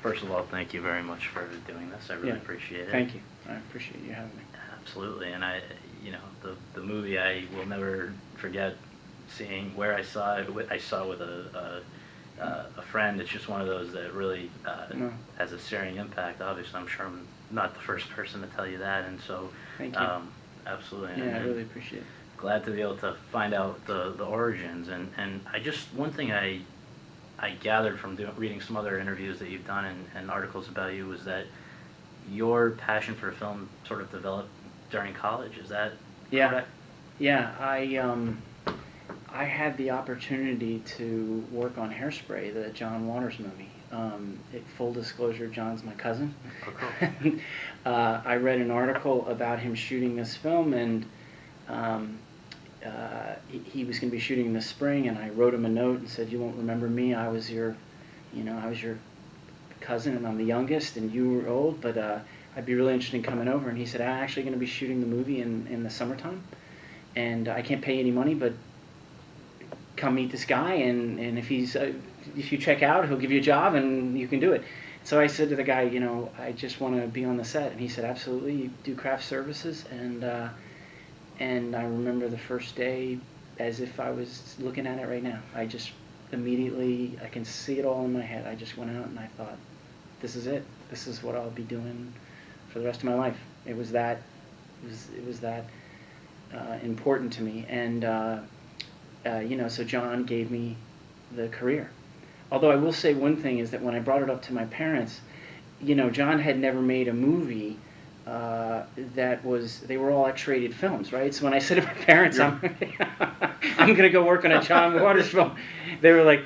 first of all, thank you very much for doing this. I really appreciate it. Thank you. I appreciate you having me. Absolutely, and the movie, I will never forget seeing where I saw it. I saw it with a friend. It's just one of those that really has a searing impact. Obviously, I'm sure I'm not the first person to tell you that, and so thank you. Absolutely. Yeah, I really appreciate it. Glad to be able to find out the origins, and one thing I gathered from reading some other interviews that you've done and articles about you was that your passion for film sort of developed during college. Is that correct? Yeah. I had the opportunity to work on Hairspray, the John Waters movie. Full disclosure, John's my cousin. Oh, cool. I read an article about him shooting this film, and he was going to be shooting this spring, and I wrote him a note and said, "You won't remember me. I was your cousin, and I'm the youngest, and you were old, but I'd be really interested in coming over." And he said, "I'm actually going to be shooting the movie in the summertime, and I can't pay any money, but come meet this guy, and if you check out, he'll give you a job, and you can do it." So I said to the guy, "I just want to be on the set." And he said, "Absolutely, you do craft services." And I remember the first day as if I was looking at it right now. I just immediately, I can see it all in my head. I just went out and I thought, this is it. This is what I'll be doing for the rest of my life. It was that important to me. And so John gave me the career. Although I will say one thing is that when I brought it up to my parents, John had never made a movie they were all X-rated films, right? So when I said to my parents, I'm going to go work on a John Waters film, they were like,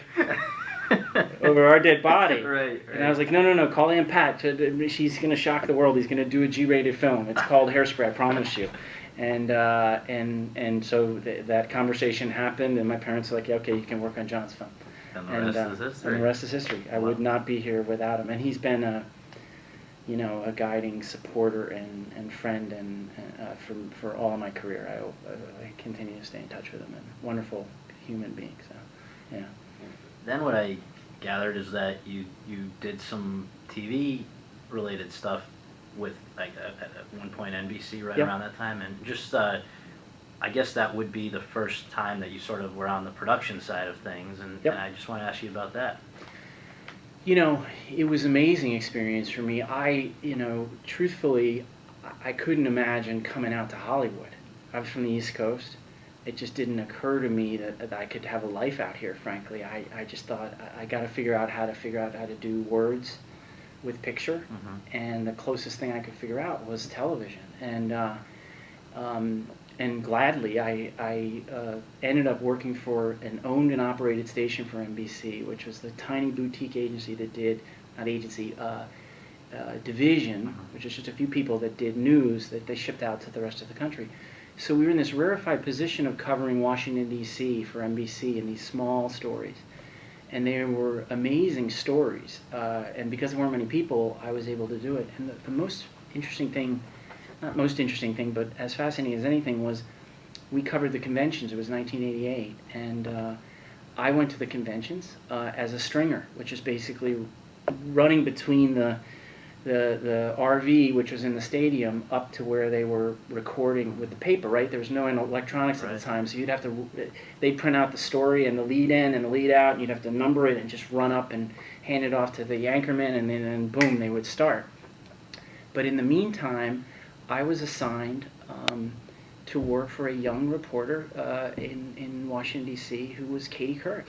over our dead body. Right. And I was like, no, call Aunt Pat. She's going to shock the world. He's going to do a G-rated film. It's called Hairspray, I promise you. And so that conversation happened, and my parents were like, "Yeah, okay, you can work on John's film." And the rest is history. And the rest is history. I would not be here without him. And he's been a guiding supporter and friend and for all of my career. I continue to stay in touch with him, and wonderful human being. So, yeah. Then what I gathered is that you did some TV related stuff with at one point NBC around that time, and just I guess that would be the first time that you sort of were on the production side of things, and I just want to ask you about that. It was an amazing experience for me. Truthfully, I couldn't imagine coming out to Hollywood. I was from the East Coast. It just didn't occur to me that I could have a life out here, frankly. I just thought, I got to figure out how to do words with picture, and the closest thing I could figure out was television. And gladly, I ended up working for an owned and operated station for NBC, which was the tiny boutique agency that did, not agency, division, which is just a few people that did news that they shipped out to the rest of the country. So we were in this rarefied position of covering Washington, D.C. for NBC in these small stories. And they were amazing stories. And because there weren't many people, I was able to do it. And the most interesting thing, not most interesting thing, but as fascinating as anything, was we covered the conventions. It was 1988. And I went to the conventions as a stringer, which is basically running between the RV, which was in the stadium, up to where they were recording with the paper, right? There was no electronics at the time, so you'd have to, they'd print out the story and the lead in and the lead out, and you'd have to number it and just run up and hand it off to the anchorman, and then boom, they would start. But in the meantime, I was assigned to work for a young reporter in Washington, D.C., who was Katie Couric,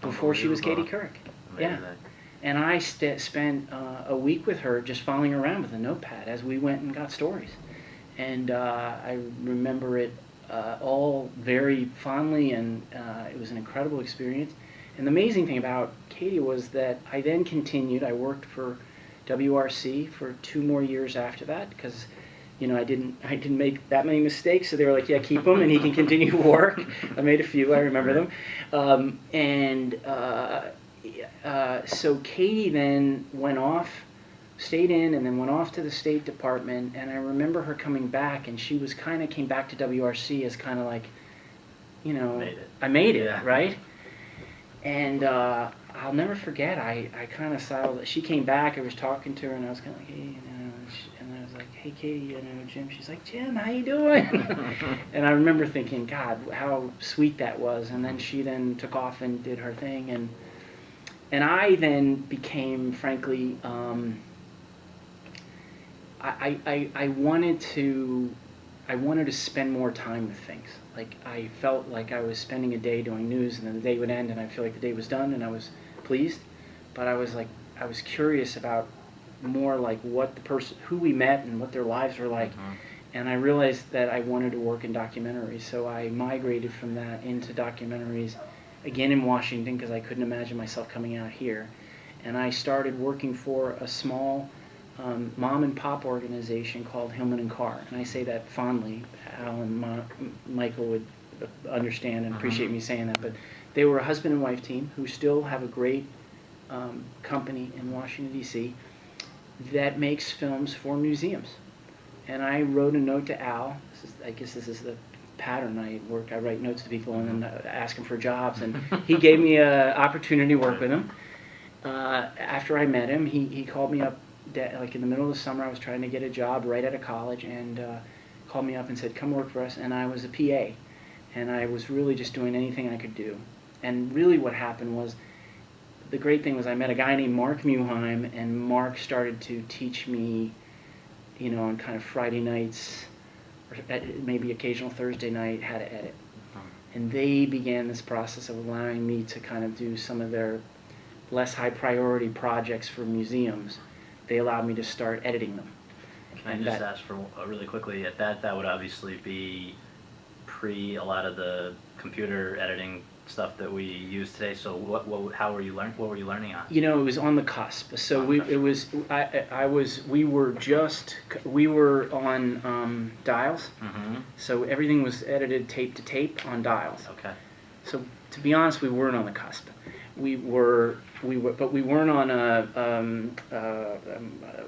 before she was Katie Couric. Yeah. And I spent a week with her just following her around with a notepad as we went and got stories. And I remember it all very fondly, and it was an incredible experience. And the amazing thing about Katie was that I then continued. I worked for WRC for 2 more years after that because, I didn't make that many mistakes. So they were like, "Yeah, keep him, and he can continue to work." I made a few. I remember them. So Katie then went off, stayed in, and then went off to the State Department. And I remember her coming back, and she was came back to WRC as kind of like, made it. I made it, right? And I'll never forget. I kind of saw. She came back. I was talking to her, and I was kind of like, hey, and I was like, hey, Katie, Jim. She's like, Jim, how you doing? And I remember thinking, God, how sweet that was. And then she then took off and did her thing, and I then became, frankly, I wanted to spend more time with things. Like, I felt like I was spending a day doing news, and then the day would end, and I feel like the day was done, and I was pleased. But I was curious about more like what the person, who we met, and what their lives were like. Mm-hmm. And I realized that I wanted to work in documentaries, so I migrated from that into documentaries, again in Washington, because I couldn't imagine myself coming out here. And I started working for a small mom and pop organization called Hillman and Carr, and I say that fondly. Al and Michael would understand and appreciate me saying that, but they were a husband and wife team who still have a great company in Washington, D.C. that makes films for museums. And I wrote a note to Al. I guess this is the pattern. I write notes to people and then ask them for jobs, and he gave me an opportunity to work with him. After I met him, he called me up. Like in the middle of the summer, I was trying to get a job right out of college, and called me up and said, come work for us. And I was a PA, and I was really just doing anything I could do. And really what happened was, the great thing was I met a guy named Mark Muheim, and Mark started to teach me, on kind of Friday nights, or maybe occasional Thursday night, how to edit. And they began this process of allowing me to kind of do some of their less high priority projects for museums. They allowed me to start editing them. Can I just ask for really quickly, that would obviously be pre a lot of the computer editing stuff that we use today. So what were you learning on? It was on the cusp. So we were on dials. Mm-hmm. So everything was edited tape to tape on dials. Okay. So to be honest, we weren't on the cusp. We weren't on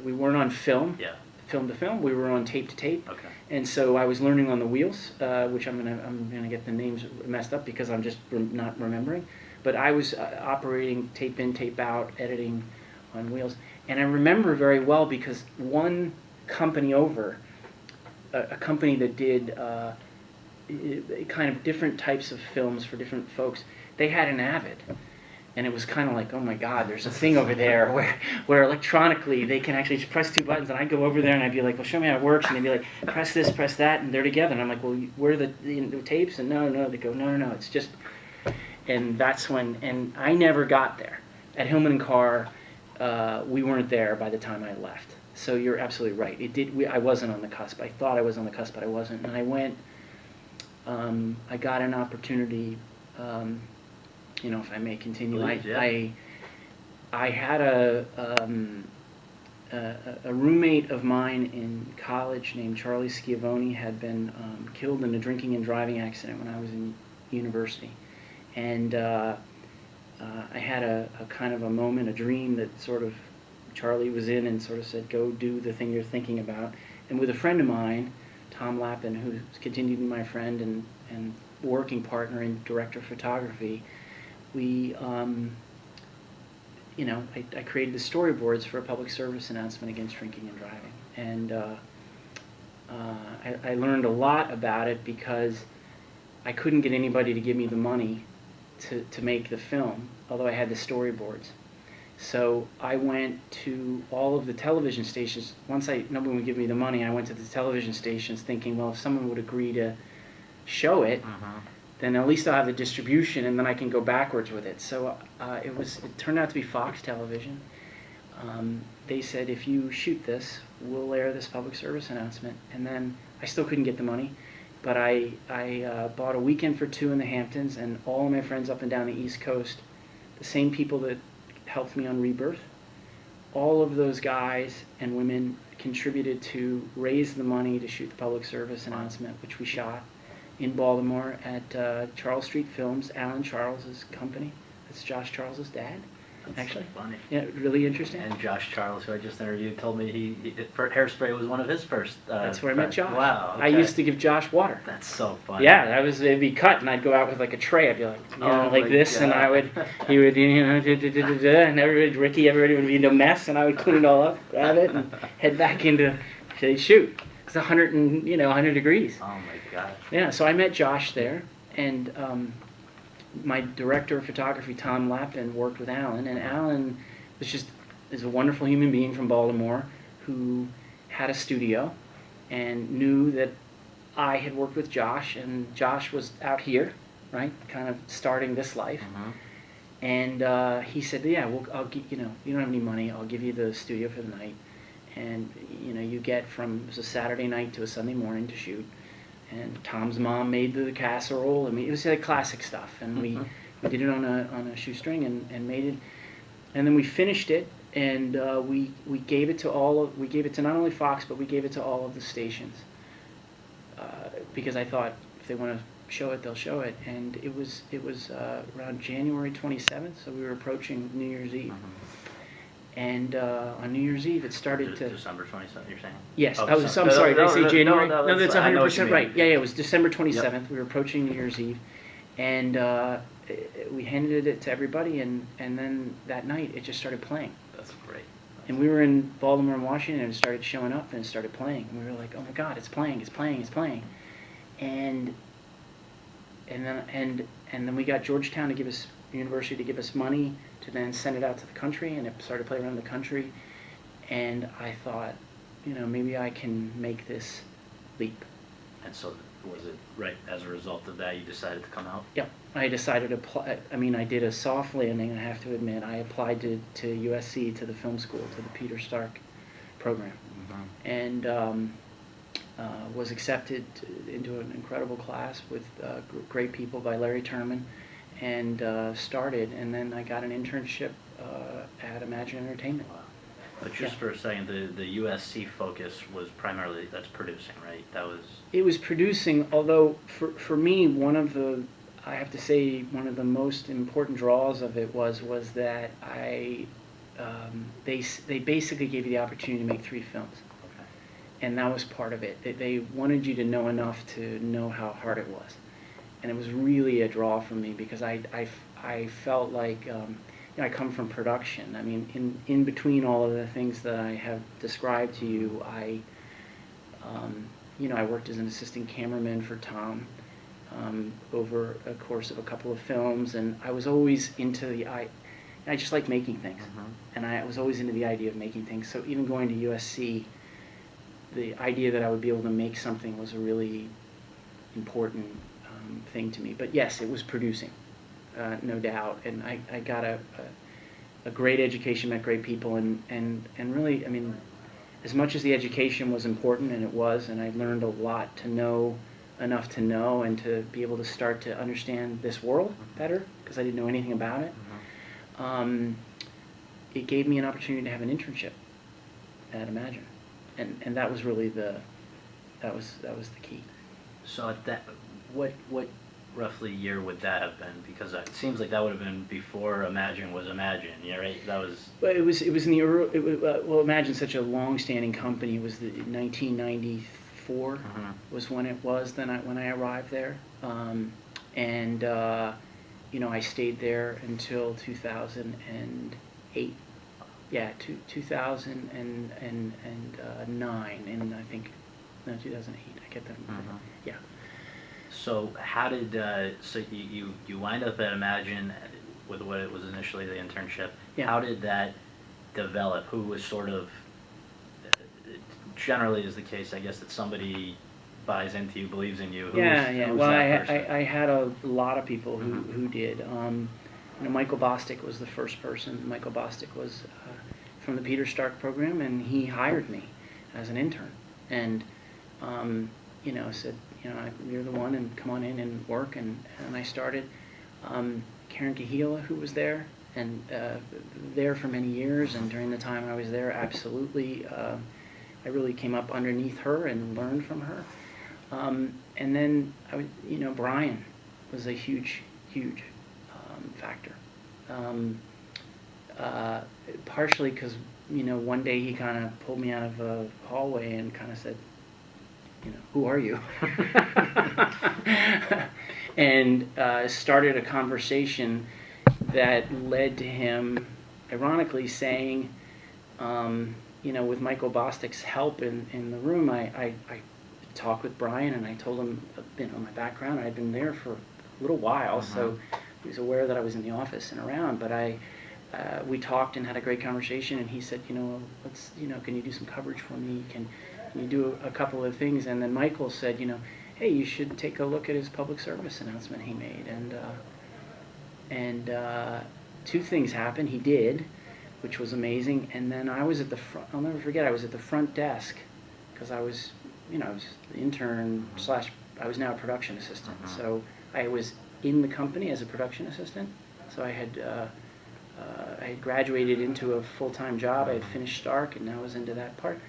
we weren't on film. Yeah. Film to film. We were on tape to tape. Okay. And so I was learning on the wheels, which I'm gonna get the names messed up because I'm just not remembering. But I was operating tape in, tape out, editing on wheels. And I remember very well because one company over, a company that did kind of different types of films for different folks, they had an Avid. And it was kind of like, oh my God, there's a thing over there where electronically they can actually just press two buttons, and I'd go over there and I'd be like, well, show me how it works, and they'd be like, press this, press that, and they're together. And I'm like, well, where are the tapes? And no, they go, no, it's just, and that's when, and I never got there. At Hillman and Carr, we weren't there by the time I left. So you're absolutely right. I wasn't on the cusp. I thought I was on the cusp, but I wasn't. And I went, I got an opportunity, if I may continue. Please, yeah. I had a roommate of mine in college named Charlie Schiavone had been killed in a drinking and driving accident when I was in university. And I had a kind of a moment, a dream that sort of Charlie was in and sort of said, go do the thing you're thinking about. And with a friend of mine, Tom Lappin, who's continued to be my friend and working partner and director of photography, we, I created the storyboards for a public service announcement against drinking and driving. And I learned a lot about it because I couldn't get anybody to give me the money to make the film, although I had the storyboards. So I went to all of the television stations. Once nobody would give me the money, I went to the television stations thinking, well, if someone would agree to show it, then at least I'll have the distribution, and then I can go backwards with it. So it turned out to be Fox Television. They said, if you shoot this, we'll air this public service announcement. And then I still couldn't get the money, but I bought a weekend for two in the Hamptons, and all of my friends up and down the East Coast, the same people that helped me on Rebirth, all of those guys and women contributed to raise the money to shoot the public service announcement, which we shot in Baltimore at Charles Street Films, Alan Charles's company. That's Josh Charles's dad. That's actually. funny. Yeah, really interesting. And Josh Charles, who I just interviewed, told me Hairspray was one of his first. That's where I met Josh. Wow. I okay. used to give Josh water. That's so funny. Yeah, it'd be cut, and I'd go out with like a tray. I'd be like, Oh like my this, and God. he would, and everybody would be in a mess, and I would clean it all up, grab it, and head back into, say, shoot. It's 100 degrees. Oh my gosh. Yeah, so I met Josh there, and my director of photography, Tom Lappin, worked with Alan, and Alan is a wonderful human being from Baltimore who had a studio and knew that I had worked with Josh, and Josh was out here, right, kind of starting this life. Mm-hmm. And he said, "Yeah, I'll you don't have any money. I'll give you the studio for the night, and you get from it was a Saturday night to a Sunday morning to shoot." And Tom's mom made the casserole. I mean, it was like classic stuff, and we did it on a shoestring and made it, and then we finished it, and we gave it to we gave it to not only Fox, but we gave it to all of the stations. Because I thought if they want to show it, they'll show it. And it was around January 27th, so we were approaching New Year's Eve. Mm-hmm. And on New Year's Eve, it started to... December 27th, you're saying? Yes, Oh, I'm sorry, did I say January? No, That's I know what 100% you mean. right. Yeah, it was December 27th. Yep. We were approaching New Year's Eve. And we handed it to everybody, and then that night, it just started playing. That's great. And we were in Baltimore and Washington, and it started showing up, and it started playing. And we were like, oh my God, it's playing, it's playing, it's playing. And then we got Georgetown to give us, university to give us money to then send it out to the country, and it started to play around the country. And I thought, maybe I can make this leap. And so was it right as a result of that you decided to come out? Yep. I decided to apply. I mean, I did a soft landing, I have to admit. I applied to USC, to the film school, to the Peter Stark program. Mm-hmm. And was accepted into an incredible class with great people by Larry Terman, and started. And then I got an internship at Imagine Entertainment. Wow. But just for a second, the USC focus was primarily, that's producing, right? That was... It was producing, although for me, I have to say, one of the most important draws of it was that they basically gave you the opportunity to make 3 films. Okay. And that was part of it. They wanted you to know enough to know how hard it was. And it was really a draw for me, because I felt like... I come from production. I mean, in between all of the things that I have described to you, I worked as an assistant cameraman for Tom over a course of a couple of films, and I was always into I just like making things, and I was always into the idea of making things. So even going to USC, the idea that I would be able to make something was a really important thing to me. But yes, it was producing. No doubt, and I got a great education, met great people, and really, I mean, as much as the education was important, and it was, and I learned a lot to know enough to know and to be able to start to understand this world better, because I didn't know anything about it. It gave me an opportunity to have an internship at Imagine, and that was really that was the key. So at that, what roughly year would that have been? Because it seems like that would have been before Imagine was Imagine, yeah, right? That was... Well, it was in the early... well, Imagine's such a long-standing company. It was 1994 was when it was when I arrived there. I stayed there until 2008. Yeah, 2009, and I think... No, 2008. I get that. Yeah. So how did so you wind up at Imagine with what it was initially the internship? Yeah. How did that develop? Who was sort of generally is the case, I guess, that somebody buys into you, believes in you. Who was Well, that person? I had a lot of people who did. Michael Bostic was the first person. Michael Bostic was from the Peter Stark program, and he hired me as an intern, and said, you're the one, and come on in and work, and I started. Karen Kahila, who was there, and there for many years, and during the time I was there, absolutely, I really came up underneath her and learned from her. And then, Brian was a huge factor. partially because, one day he kind of pulled me out of a hallway and kind of said, who are you? And started a conversation that led to him, ironically, saying, with Michael Bostic's help in the room, I talked with Brian and I told him, my background. I had been there for a little while, so he was aware that I was in the office and around. But we talked and had a great conversation, and he said, let's, can you do some coverage for me? Can you do a couple of things? And then Michael said, hey, you should take a look at his public service announcement he made. And two things happened. He did, which was amazing. And then I was at the front. I'll never forget. I was at the front desk because I was, I was the intern / I was now a production assistant. So I was in the company as a production assistant. So I had graduated into a full-time job. I had finished Stark, and now I was into that part.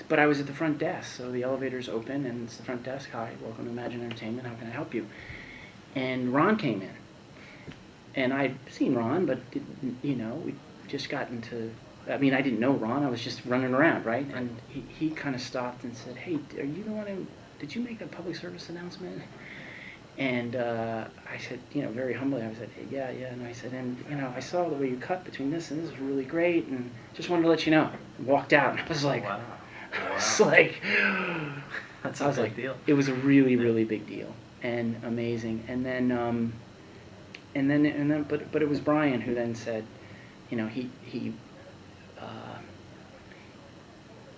But I was at the front desk, so the elevator's open, and it's the front desk. Hi, welcome to Imagine Entertainment. How can I help you? And Ron came in, and I'd seen Ron, but we just got into. I mean, I didn't know Ron. I was just running around, right? And he kind of stopped and said, "Hey, are you the one who? Did you make that public service announcement?" And I said, very humbly, I said, hey, yeah. And I said, and I saw the way you cut between this, and this is really great, and just wanted to let you know. And walked out, and I was like, wow. It's like, That's a big deal. It was a really, really big deal, and amazing. And then, but it was Brian who then said,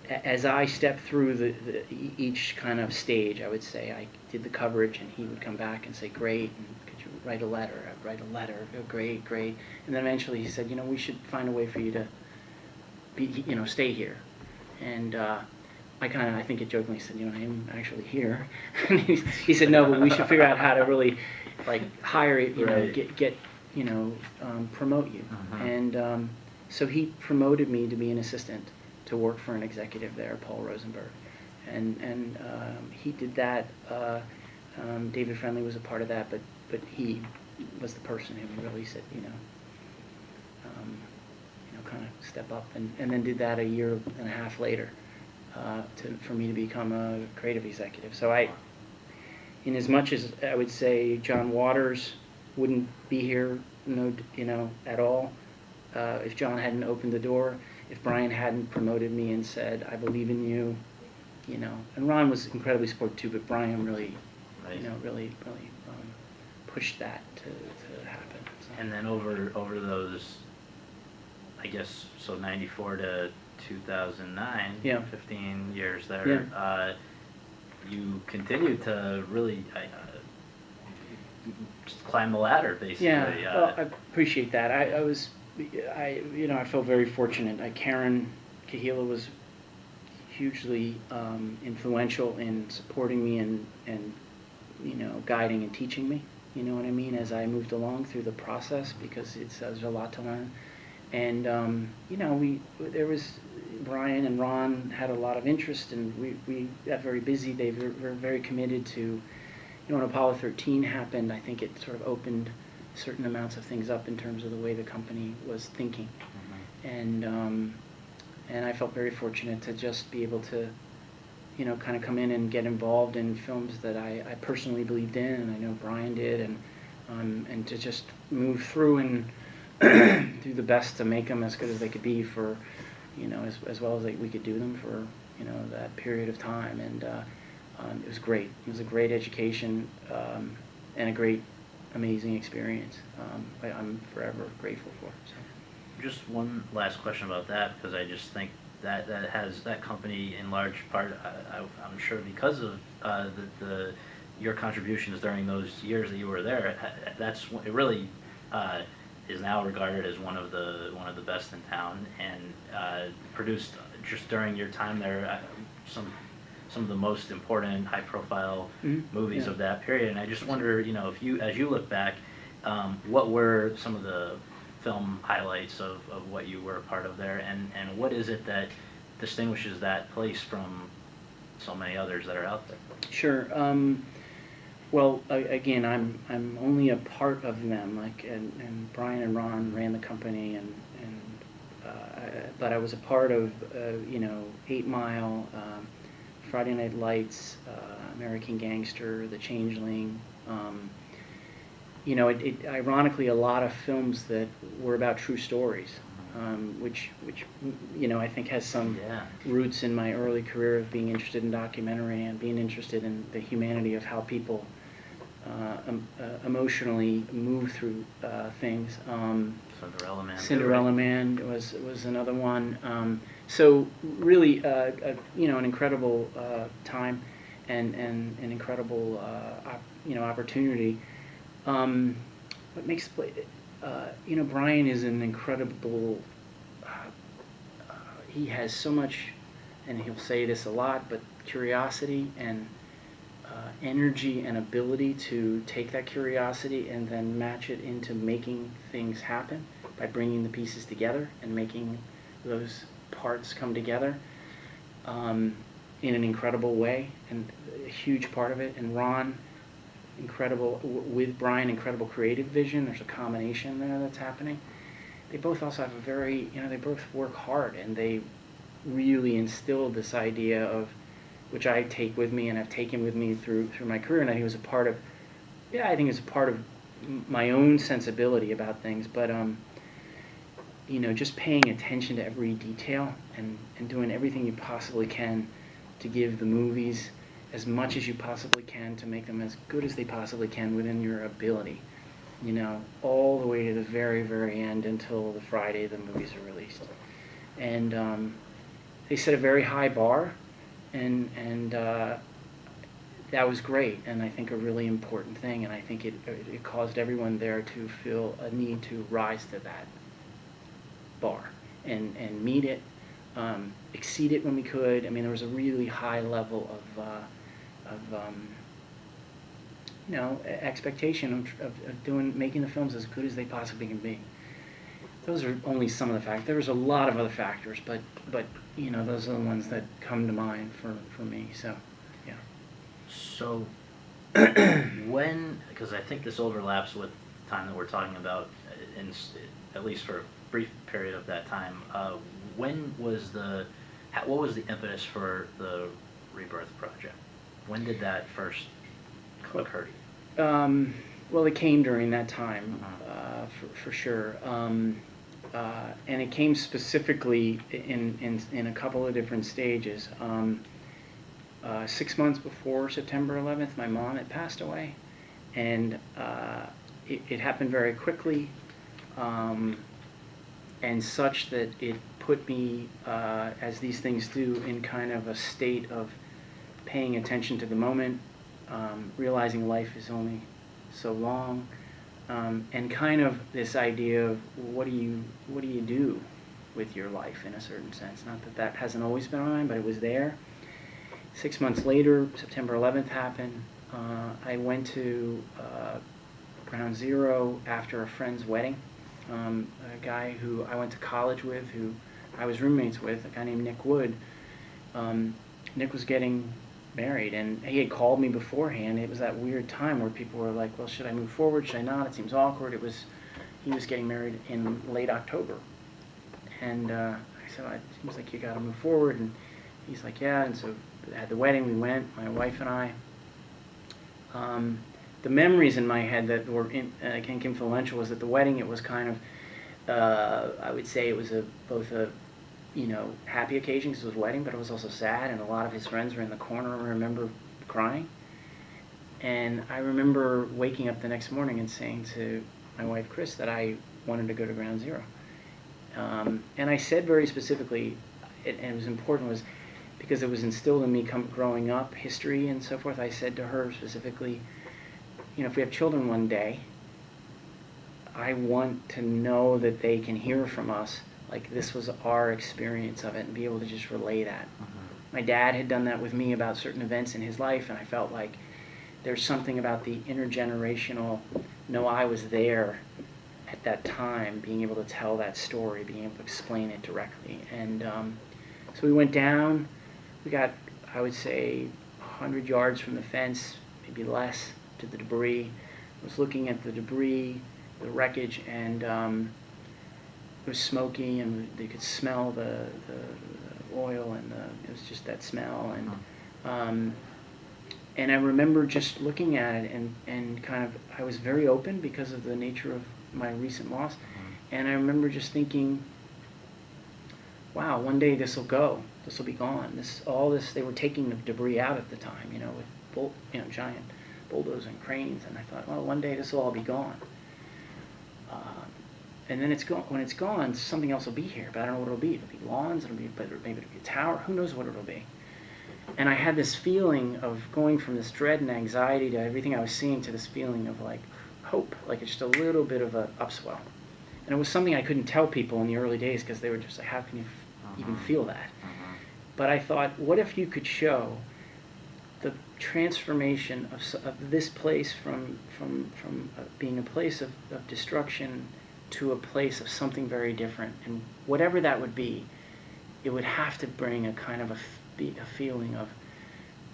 as I stepped through each kind of stage, I would say I did the coverage, and he would come back and say, great, and could you write a letter? I'd write a letter, go, great. And then eventually he said, we should find a way for you to be, stay here. And I think it jokingly said, I am actually here. And he said, no, but we should figure out how to really, hire it, get promote you. And so he promoted me to be an assistant, to work for an executive there, Paul Rosenberg, and he did that. David Friendly was a part of that, but he was the person who really said, kind of step up, and then did that a year and a half later, for me to become a creative executive. So in as much as I would say John Waters wouldn't be here, at all, if John hadn't opened the door. If Brian hadn't promoted me and said, I believe in you, and Ron was incredibly supportive too, but Brian really, really pushed that to happen. So. And then over those, I guess, so 94 to 2009, 15 years there, you continued to really climb the ladder, basically. Yeah, well, I appreciate that. I felt very fortunate. Karen Kahila was hugely influential in supporting me and guiding and teaching me. You know what I mean? As I moved along through the process, because there's a lot to learn. And there was Brian and Ron had a lot of interest, and we got very busy. They were very committed to. When Apollo 13 happened, I think it sort of opened certain amounts of things up in terms of the way the company was thinking. And I felt very fortunate to just be able to, kind of come in and get involved in films that I personally believed in, and I know Brian did, and to just move through and do the best to make them as good as they could be for, as well as we could do them for, that period of time. And it was great. It was a great education and a great, amazing experience. I'm forever grateful for. So. Just one last question about that, because I just think that has that company in large part, I'm sure because of your contributions during those years that you were there, it really is now regarded as one of the best in town, and produced just during your time there some of the most important high-profile movies of that period. And I just wonder, if you, as you look back, what were some of the film highlights of what you were a part of there, and what is it that distinguishes that place from so many others that are out there? Sure. Well, again, I'm only a part of them. Like, and Brian and Ron ran the company, but I was a part of 8 Mile, Friday Night Lights, American Gangster, The Changeling. Ironically, a lot of films that were about true stories, which I think has some Yeah. roots in my early career of being interested in documentary and being interested in the humanity of how people emotionally move through things. Cinderella Man. Cinderella Man was another one. So really, an incredible time and an incredible opportunity. What makes Brian is an incredible. He has so much, and he'll say this a lot, but curiosity and energy and ability to take that curiosity and then match it into making things happen by bringing the pieces together and making those parts come together in an incredible way, and a huge part of it. And Ron, incredible, with Brian, incredible creative vision. There's a combination there that's happening. They both also have a very, they both work hard, and they really instilled this idea of, which I take with me and I've taken with me through my career, and I think it was a part of, I think it's a part of my own sensibility about things, but just paying attention to every detail and doing everything you possibly can to give the movies as much as you possibly can to make them as good as they possibly can within your ability, all the way to the very, very end until the Friday the movies are released. And they set a very high bar, and that was great, and I think a really important thing, and I think it caused everyone there to feel a need to rise to that bar and meet it, exceed it when we could. I mean, there was a really high level of expectation of making the films as good as they possibly can be. Those are only some of the factors. There was a lot of other factors, but those are the ones that come to mind for me. So, yeah. So, because I think this overlaps with the time that we're talking about, at least for a brief period of that time, when was what was the impetus for the Rebirth project? When did that first occur to you? Well, it came during that time, for sure. And it came specifically in a couple of different stages. 6 months before September 11th, my mom had passed away, and it happened very quickly, and such that it put me, as these things do, in kind of a state of paying attention to the moment, realizing life is only so long. And kind of this idea of what do you do with your life in a certain sense. Not that hasn't always been on my mind, but it was there. 6 months later, September 11th happened. I went to Ground Zero after a friend's wedding. A guy who I went to college with, who I was roommates with, a guy named Nick Wood. Nick was getting married, and he had called me beforehand. It was that weird time where people were like, well, should I move forward, should I not? It seems awkward. He was getting married in late October, and I said, it seems like you got to move forward, and he's like, yeah. And so at the wedding we went, my wife and I. The memories in my head that were came influential was that the wedding, it was kind of, I would say it was both a happy occasion because it was a wedding, but it was also sad, and a lot of his friends were in the corner, and I remember crying. And I remember waking up the next morning and saying to my wife, Chris, that I wanted to go to Ground Zero. And I said very specifically, and it was important, was because it was instilled in me growing up, history and so forth. I said to her specifically, if we have children one day, I want to know that they can hear from us like this was our experience of it, and be able to just relay that. My dad had done that with me about certain events in his life, and I felt like there's something about the intergenerational, I was there at that time, being able to tell that story, being able to explain it directly. And so we went down. We got, I would say, 100 yards from the fence, maybe less, to the debris. I was looking at the debris, the wreckage, and it was smoky, and you could smell the oil, and it was just that smell. And I remember just looking at it, and kind of, I was very open because of the nature of my recent loss. And I remember just thinking, wow, one day this will go. This will be gone. All this, they were taking the debris out at the time, with giant bulldozing cranes. And I thought, well, one day this will all be gone. And then it's gone. When it's gone, something else will be here, but I don't know what it'll be. It'll be lawns. Maybe it'll be a tower. Who knows what it'll be? And I had this feeling of going from this dread and anxiety to everything I was seeing to this feeling of like hope, like it's just a little bit of a upswell. And it was something I couldn't tell people in the early days because they were just like, how can you even feel that? But I thought, what if you could show the transformation of this place from being a place of destruction to a place of something very different, and whatever that would be, it would have to bring a kind of a feeling of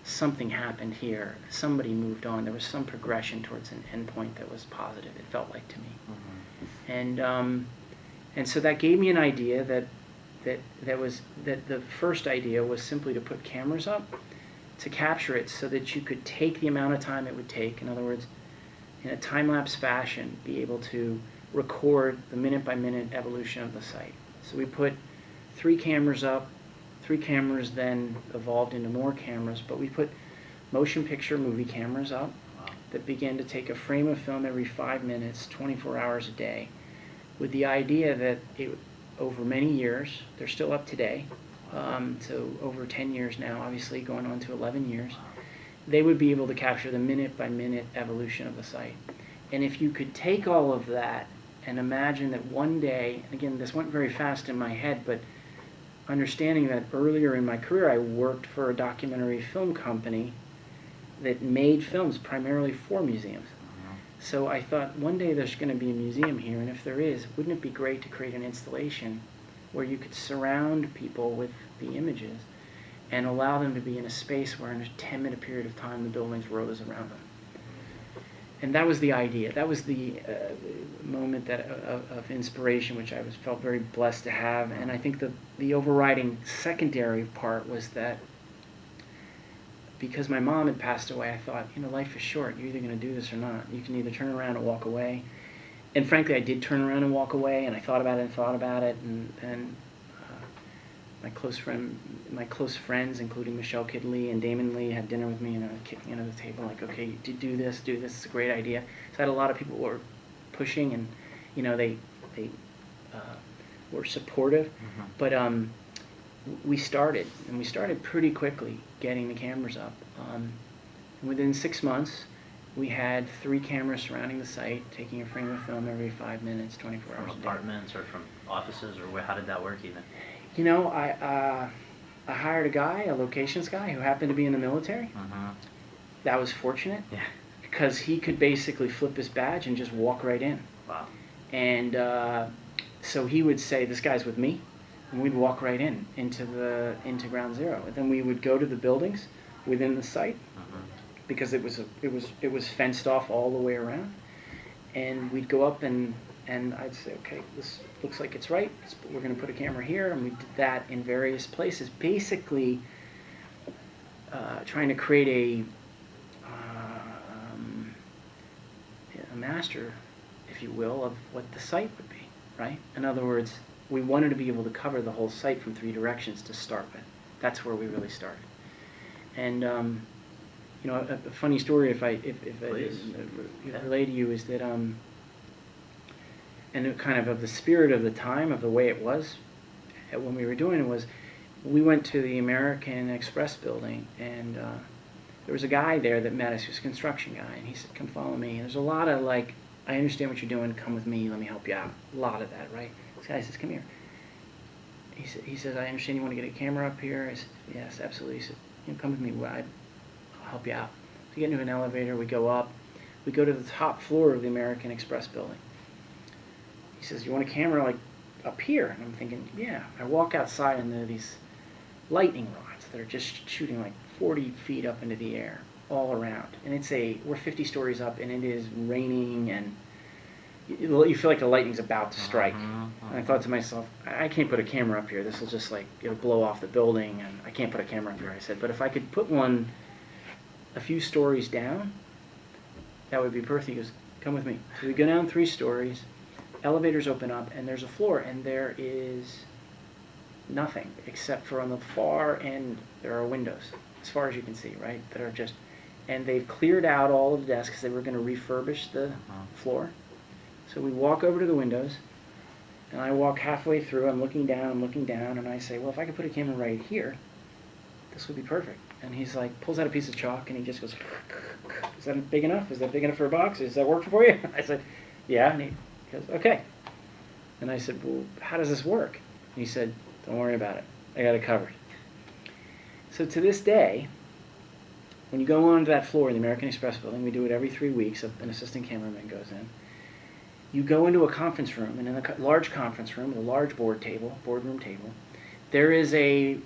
something happened here, somebody moved on, there was some progression towards an endpoint that was positive, it felt like to me. And so that gave me an idea that the first idea was simply to put cameras up to capture it so that you could take the amount of time it would take, in other words, in a time-lapse fashion, be able to record the minute-by-minute evolution of the site. So we put 3 cameras up. 3 cameras then evolved into more cameras, but we put motion picture movie cameras up that began to take a frame of film every 5 minutes, 24 hours a day, with the idea that over many years, they're still up today, so over 10 years now, obviously going on to 11 years, they would be able to capture the minute-by-minute evolution of the site. And if you could take all of that and imagine that one day, again, this went very fast in my head, but understanding that earlier in my career I worked for a documentary film company that made films primarily for museums. So I thought, one day there's going to be a museum here, and if there is, wouldn't it be great to create an installation where you could surround people with the images and allow them to be in a space where in a 10-minute period of time the buildings rose around them. And that was the idea. That was the moment of inspiration, which I felt very blessed to have. And I think the overriding secondary part was that because my mom had passed away, I thought, life is short. You're either going to do this or not. You can either turn around and walk away. And frankly, I did turn around and walk away, and I thought about it, and my close friends, including Michelle Kidley and Damon Lee, had dinner with me, and kicked me under the table, like, okay, do this, it's a great idea. So I had a lot of people who were pushing, and they were supportive. But we started pretty quickly getting the cameras up. Within 6 months, we had 3 cameras surrounding the site, taking a frame of film every 5 minutes, 24 hours a day. From apartments or from offices, or how did that work even? I hired a guy, a locations guy, who happened to be in the military. That was fortunate, because he could basically flip his badge and just walk right in. Wow. And so he would say, this guy's with me, and we'd walk right into ground zero. And then we would go to the buildings within the site, because it was fenced off all the way around, and we'd go up and I'd say, okay, this looks like it's right. We're going to put a camera here, and we did that in various places, basically trying to create a master, if you will, of what the site would be, right? In other words, we wanted to be able to cover the whole site from 3 directions to start with. That's where we really started. And a funny story, if I relay to you, is that and kind of the spirit of the time, of the way it was when we were doing it, was we went to the American Express building, and there was a guy there that met us. He was a construction guy, and he said, come follow me. And there's a lot of like, I understand what you're doing, come with me, let me help you out. A lot of that, right? This guy says, come here. He says, I understand you want to get a camera up here. I said, yes, absolutely. He said, come with me, I'll help you out. So we get into an elevator, we go up, we go to the top floor of the American Express building. He says, you want a camera like up here? And I'm thinking, yeah. I walk outside, and there are these lightning rods that are just shooting like 40 feet up into the air, all around. And we're 50 stories up, and it is raining, and you feel like the lightning's about to strike. And I thought to myself, I can't put a camera up here. This will just it'll blow off the building, and I can't put a camera up here. I said, but if I could put one a few stories down, that would be perfect. He goes, come with me. So we go down 3 stories, elevators open up, and there's a floor, and there is nothing except for on the far end there are windows, as far as you can see, right? That are just, and they've cleared out all of the desks. They were going to refurbish the floor. So we walk over to the windows, and I walk halfway through. I'm looking down, and I say, well, if I could put a camera right here, this would be perfect. And he's like, pulls out a piece of chalk, and he just goes, is that big enough? Is that big enough for a box? Does that work for you? I said, yeah. And he goes, okay. And I said, well, how does this work? And he said, don't worry about it. I got it covered. So to this day, when you go onto that floor in the American Express building, we do it every 3 weeks, an assistant cameraman goes in. You go into a conference room, and in a large conference room, with a large boardroom table, there is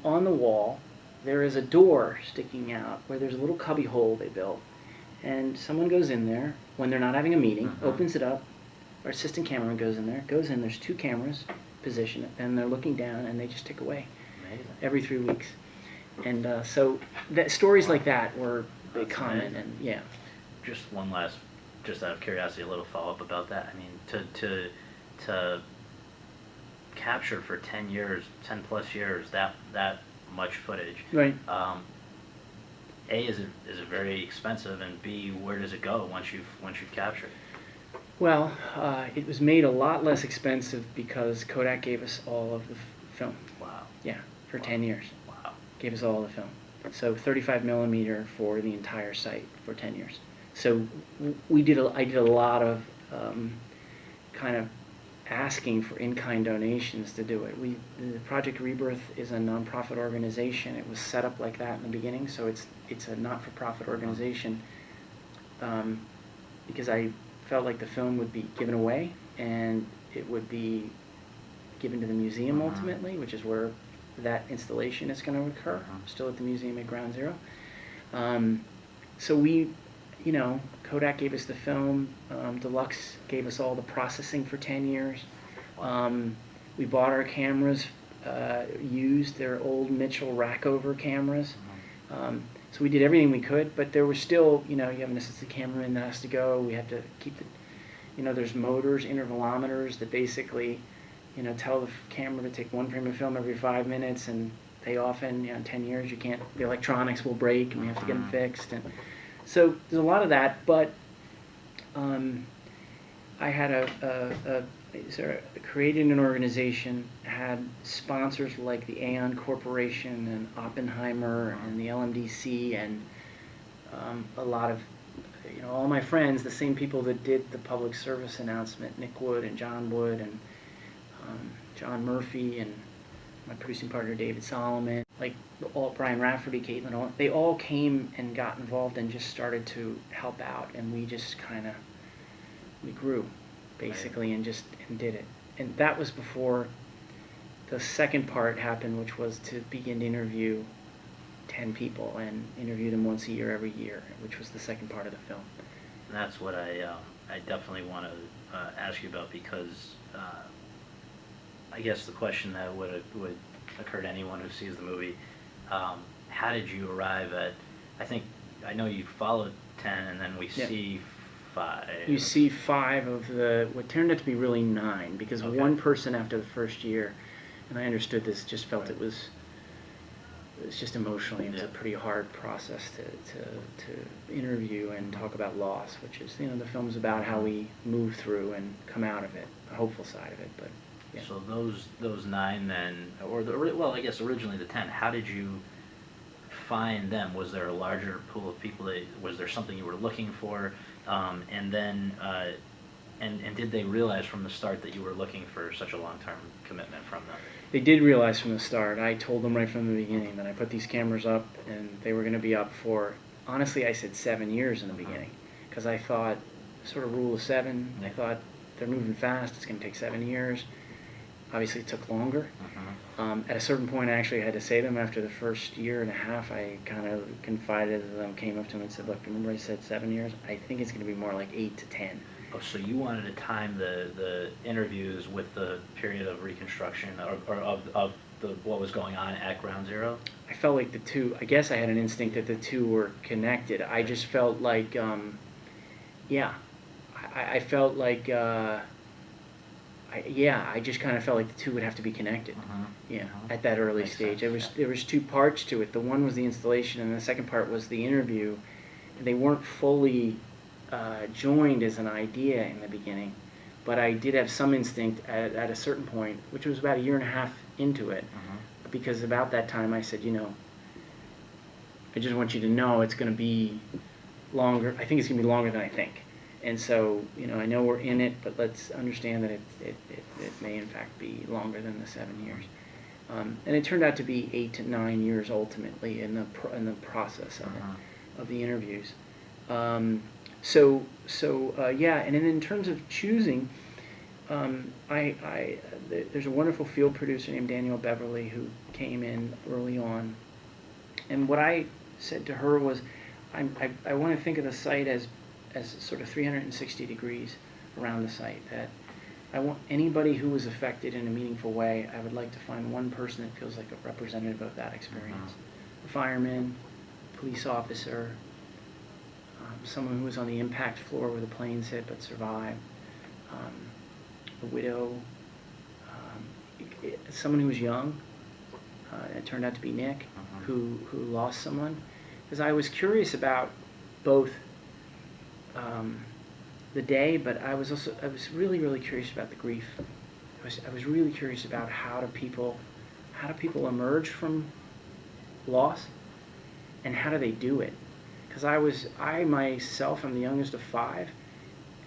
on the wall, there is a door sticking out where there's a little cubby hole they built. And someone goes in there, when they're not having a meeting, opens it up, our assistant cameraman goes in there, there's 2 cameras positioned, and they're looking down, and they just tick away. Amazing. Every 3 weeks. And so stories like that were common, and yeah. Just one last, just out of curiosity, a little follow-up about that. I mean, to capture for 10 plus years, that much footage. Right. A, is it very expensive, and B, where does it go once you've captured? Well, it was made a lot less expensive because Kodak gave us all of the film. Wow. Yeah, for 10 years. Wow. Gave us all the film. So 35 millimeter for the entire site for 10 years. So I did a lot of kind of asking for in-kind donations to do it. The Project Rebirth is a nonprofit organization. It was set up like that in the beginning, so it's a not-for-profit organization because I felt like the film would be given away and it would be given to the museum ultimately, which is where that installation is going to occur, still at the museum at Ground Zero. So Kodak gave us the film, Deluxe gave us all the processing for 10 years. We bought our cameras, used their old Mitchell Rackover cameras. So we did everything we could, but there was still, you have an assistant cameraman that has to go. We have to keep there's motors, intervalometers that basically, tell the camera to take 1 frame of film every 5 minutes, and they often, in 10 years, the electronics will break, and we have to get them fixed. And so there's a lot of that, but I had created an organization, had sponsors like the Aon Corporation and Oppenheimer and the LMDC and a lot of, all my friends, the same people that did the public service announcement, Nick Wood and John Wood and John Murphy and my producing partner David Solomon, Brian Rafferty, Caitlin, they all came and got involved and just started to help out, and we just we grew, basically, and did it. And that was before the second part happened, which was to begin to interview 10 people and interview them once a year, every year, which was the second part of the film. And that's what I definitely want to ask you about, because I guess the question that would occur to anyone who sees the movie, how did you arrive at, I know you followed 10 and then we see 5. You see 5 of what turned out to be really 9, because one person after the first year, and I understood this, just felt it was just emotionally, it was a pretty hard process to interview and talk about loss, which is, the film's about how we move through and come out of it, the hopeful side of it, but yeah. So those 9 then, I guess originally the 10, how did you find them? Was there a larger pool of people? Was there something you were looking for? And then, and did they realize from the start that you were looking for such a long-term commitment from them? They did realize from the start. I told them right from the beginning that I put these cameras up and they were going to be up for, honestly, I said 7 years in the beginning, because I thought, sort of rule of 7, I thought they're moving fast, it's going to take 7 years. Obviously, it took longer. Mm-hmm. At a certain point, I actually had to say them after the first year and a half. I kind of confided in them, came up to them and said, look, remember I said 7 years? I think it's going to be more like 8 to 10. Oh, so you wanted to time the interviews with the period of Reconstruction or of what was going on at Ground Zero? I felt like the two, I guess I had an instinct that the two were connected. I just felt like, yeah, I felt like, I just kind of felt like the two would have to be connected. Yeah, at that early Makes stage. sense, There was two parts to it. The one was the installation, and the second part was the interview. They weren't fully joined as an idea in the beginning, but I did have some instinct at a certain point, which was about a year and a half into it, because about that time I said, I just want you to know it's going to be longer. I think it's going to be longer than I think. And so, I know we're in it, but let's understand that it may in fact be longer than the 7 years. And it turned out to be 8 to 9 years ultimately in the process of the interviews. Yeah, and then in terms of choosing, there's a wonderful field producer named Danielle Beverly who came in early on, and what I said to her was, I want to think of the site as sort of 360 degrees around the site. That I want anybody who was affected in a meaningful way, I would like to find one person that feels like a representative of that experience. A fireman, police officer, someone who was on the impact floor where the planes hit but survived, a widow, someone who was young. It turned out to be Nick, who lost someone. Because I was curious about both the day, but I was really, really curious about the grief. I was really curious about how do people emerge from loss, and how do they do it? Because I myself am the youngest of 5,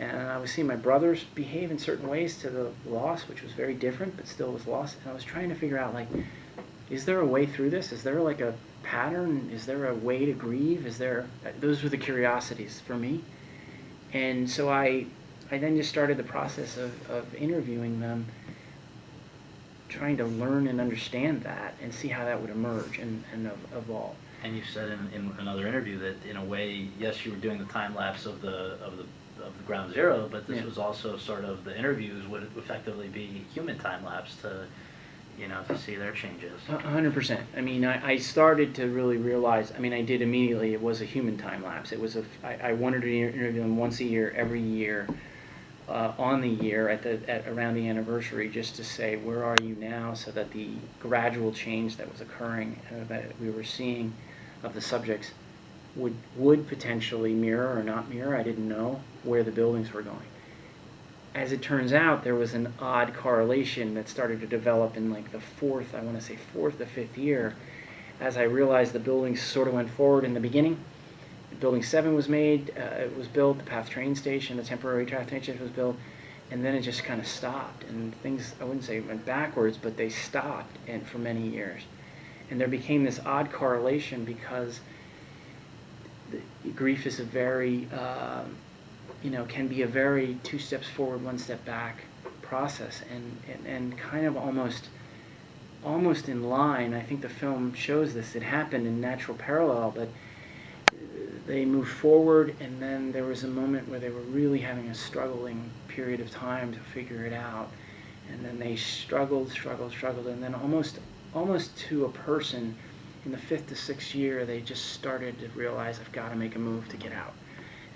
and I was seeing my brothers behave in certain ways to the loss, which was very different, but still was loss. And I was trying to figure out, like, is there a way through this? Is there like a pattern? Is there a way to grieve? Those were the curiosities for me. And so I then just started the process of interviewing them, trying to learn and understand that and see how that would emerge and evolve. And you said in another interview that in a way, yes, you were doing the time lapse of the Ground Zero, but this was also sort of the interviews would effectively be human time lapse to see their changes. 100%. I mean, I started to really realize. I mean, I did immediately. It was a human time lapse. It was I wanted to interview them once a year, every year, on the year at around the anniversary, just to say where are you now, so that the gradual change that was occurring that we were seeing of the subjects would potentially mirror or not mirror. I didn't know where the buildings were going. As it turns out, there was an odd correlation that started to develop in like the fourth or fifth year, as I realized the buildings sort of went forward in the beginning. Building 7 was made, it was built, the PATH train station, the temporary PATH train station was built, and then it just kind of stopped, and things, I wouldn't say went backwards, but they stopped for many years. And there became this odd correlation because grief is a very, can be a very 2 steps forward, 1 step back process, and kind of almost in line. I think the film shows this. It happened in natural parallel, but they moved forward, and then there was a moment where they were really having a struggling period of time to figure it out, and then they struggled, and then almost to a person in the 5th to 6th year, they just started to realize, I've got to make a move to get out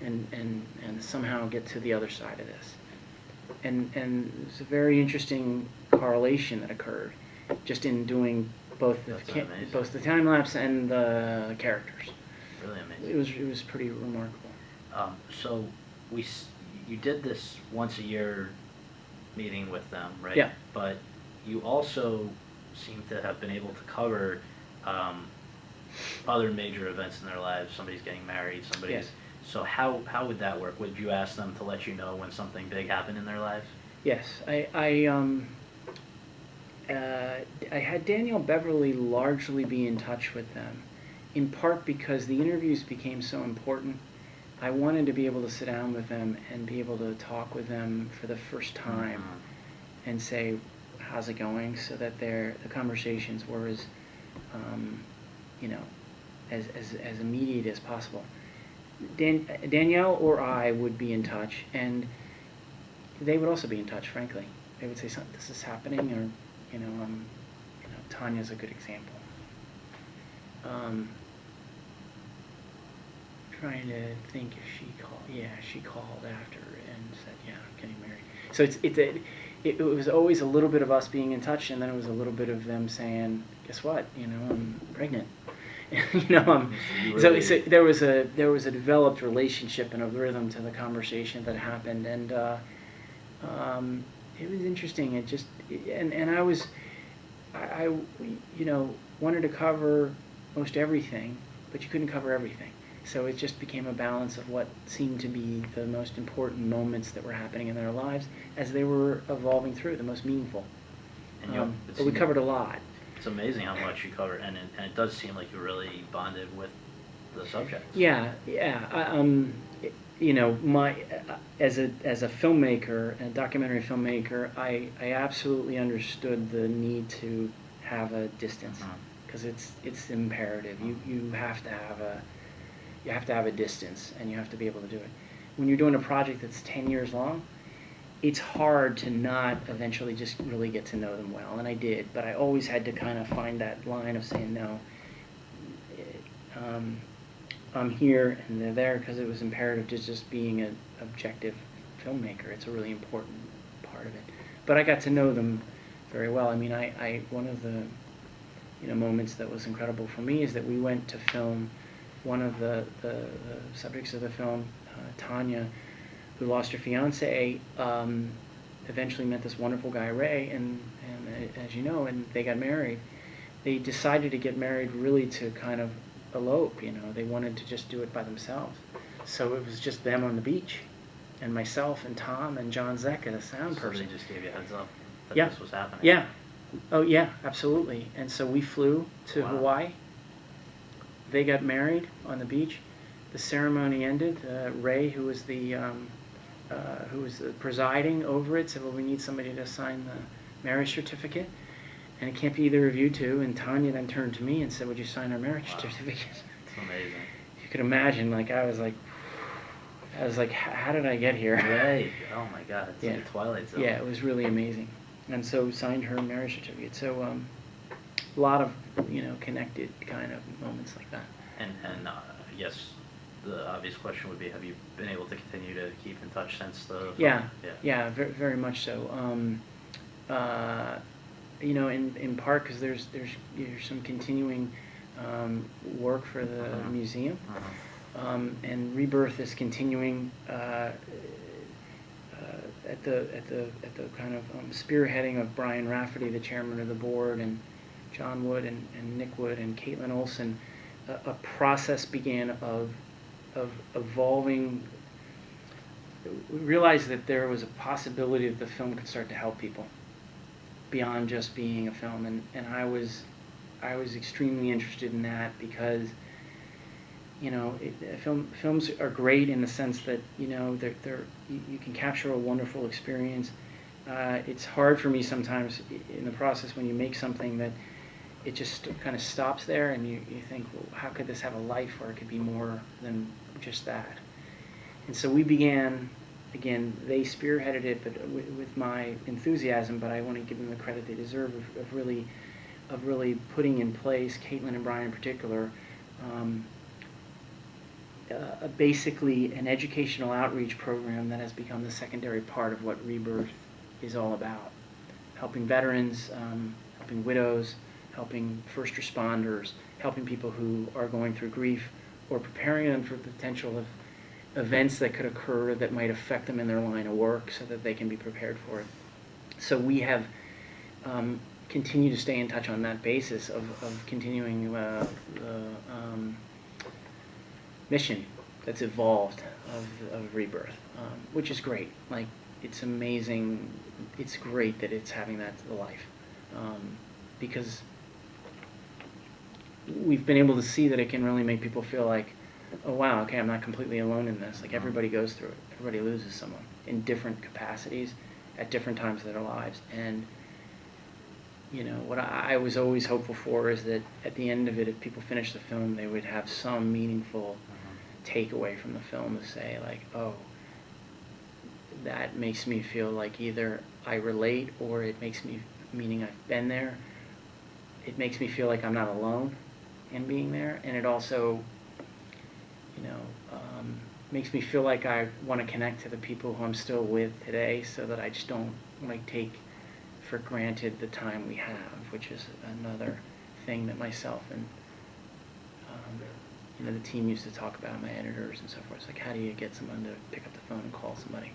and somehow get to the other side of this. And it's a very interesting correlation that occurred just in doing both the time lapse and the characters. Really amazing. It was pretty remarkable. So you did this once a year meeting with them, right? Yeah. But you also seem to have been able to cover other major events in their lives. Somebody's getting married. Yes. So how would that work? Would you ask them to let you know when something big happened in their lives? Yes, I had Danielle Beverly largely be in touch with them, in part because the interviews became so important. I wanted to be able to sit down with them and be able to talk with them for the first time and say, how's it going, so that the conversations were as, you know, as immediate as possible. Danielle or I would be in touch, and they would also be in touch. Frankly, they would say something, this is happening, or Tanya's a good example. Trying to think if she called. Yeah, she called after and said, "Yeah, I'm getting married." So it was always a little bit of us being in touch, and then it was a little bit of them saying, "Guess what? I'm pregnant." So there was a developed relationship and a rhythm to the conversation that happened, and it was interesting. And I wanted to cover most everything, but you couldn't cover everything. So it just became a balance of what seemed to be the most important moments that were happening in their lives as they were evolving through, the most meaningful. But we covered a lot. It's amazing how much you cover, and it does seem like you really bonded with the subjects. Yeah. As a filmmaker, a documentary filmmaker, I absolutely understood the need to have a distance, because it's imperative. You have to have a distance, and you have to be able to do it. When you're doing a project that's 10 years long, it's hard to not eventually just really get to know them well, and I did, but I always had to kind of find that line of saying, no, I'm here and they're there, because it was imperative to just being an objective filmmaker. It's a really important part of it. But I got to know them very well. I mean, one of the moments that was incredible for me is that we went to film one of the subjects of the film, Tanya, who lost her fiance, eventually met this wonderful guy, Ray, and as you know, and they got married. They decided to get married really to kind of elope, They wanted to just do it by themselves. So it was just them on the beach, and myself and Tom and John Zecca, the sound person. So they just gave you a heads up that Yeah. this was happening. Yeah. Oh, yeah, absolutely. And so we flew to Hawaii. They got married on the beach. The ceremony ended. Ray, who was the presiding over it, said, "Well, we need somebody to sign the marriage certificate, and it can't be either of you two." And Tanya then turned to me and said, "Would you sign our marriage certificate?" It's amazing. You could imagine, I was like, how did I get here? Right. Oh my God. It's like Twilight Zone. Yeah, it was really amazing. And so signed her marriage certificate. So a lot of connected kind of moments like that. And I guess the obvious question would be, have you been able to continue to keep in touch since the film? Yeah, very, very much so. In part because there's some continuing work for the museum, and Rebirth is continuing at the kind of spearheading of Brian Rafferty, the chairman of the board, and John Wood and Nick Wood and Caitlin Olson. A process began of evolving. We realized that there was a possibility that the film could start to help people beyond just being a film, and I was extremely interested in that, because films are great in the sense that you can capture a wonderful experience. It's hard for me sometimes in the process when you make something that it just kind of stops there, and you think, well, how could this have a life where it could be more than just that? And so we began, again, they spearheaded it, but with my enthusiasm, but I want to give them the credit they deserve of really putting in place, Caitlin and Brian in particular, basically an educational outreach program that has become the secondary part of what Rebirth is all about. Helping veterans, helping widows, helping first responders, helping people who are going through grief, or preparing them for the potential of events that could occur that might affect them in their line of work, so that they can be prepared for it. So we have continued to stay in touch on that basis of continuing the mission that's evolved of Rebirth, which is great. It's amazing. It's great that it's having that life, because we've been able to see that it can really make people feel like, oh wow, okay, I'm not completely alone in this. Everybody goes through it. Everybody loses someone in different capacities at different times of their lives, and you know, what I was always hopeful for is that at the end of it, if people finish the film, they would have some meaningful takeaway from the film to say, like, oh, that makes me feel like either I relate, or it makes me, meaning I've been there, it makes me feel like I'm not alone in being there, and it also, you know, makes me feel like I want to connect to the people who I'm still with today, so that I just don't like take for granted the time we have, which is another thing that myself and you know, the team used to talk about, my editors and so forth. It's like, how do you get someone to pick up the phone and call somebody?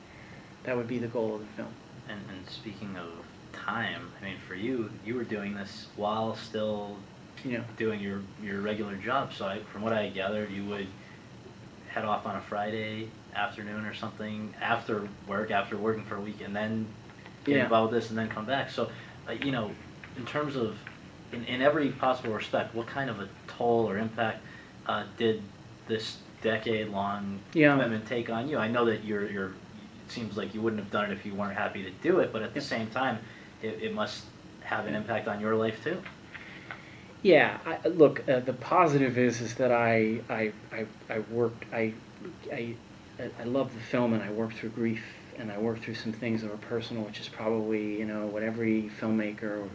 That would be the goal of the film. And speaking of time, I mean, for you, you were doing this while still doing your regular job. So from what I gathered, you would head off on a Friday afternoon or something after work, after working for a week, and then get involved with this and then come back. So, you know, in terms of, in every possible respect, what kind of a toll or impact did this decade-long commitment take on you? I know that it seems like you wouldn't have done it if you weren't happy to do it, but at the same time, it must have an impact on your life too. Yeah, look, the positive is that I worked, I love the film, and I worked through grief, and I worked through some things that were personal, which is probably, you know, what every filmmaker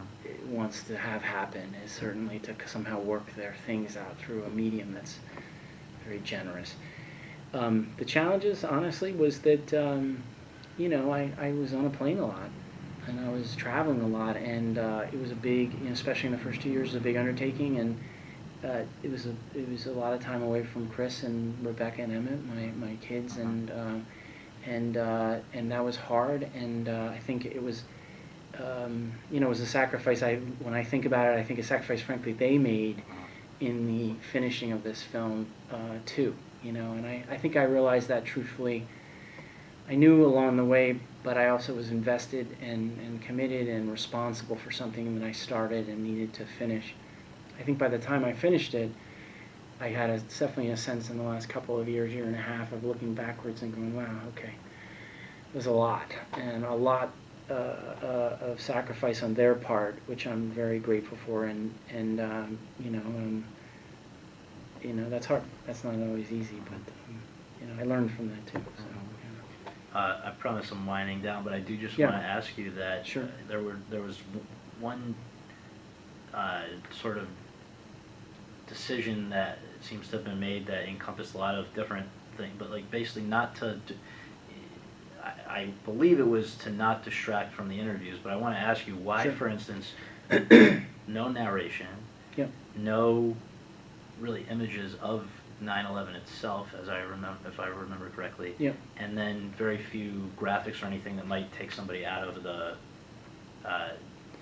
wants to have happen, is certainly to somehow work their things out through a medium that's very generous. The challenges, honestly, was that, you know, I was on a plane a lot, and I was traveling a lot, and it was a big, you know, especially in the first 2 years, it was a big undertaking, and it was a lot of time away from Chris and Rebecca and Emmett, my kids, and that was hard, and I think it was, you know, it was a sacrifice. When I think about it, I think a sacrifice, frankly, they made in the finishing of this film too. You know, and I think I realized that truthfully. I knew along the way, but I also was invested and committed and responsible for something that I started and needed to finish. I think by the time I finished it, I had definitely a sense in the last couple of years, year and a half, of looking backwards and going, wow, okay, there's a lot, and a lot of sacrifice on their part, which I'm very grateful for, and you know, that's hard. That's not always easy, but you know, I learned from that too. So. I promise I'm winding down, but I do just want to ask you that there was one sort of decision that seems to have been made that encompassed a lot of different things, but like basically not to. I believe it was to not distract from the interviews, but I want to ask you why, for instance, no narration, no really images of 9/11 itself, as I remember, if I remember correctly, and then very few graphics or anything that might take somebody out of the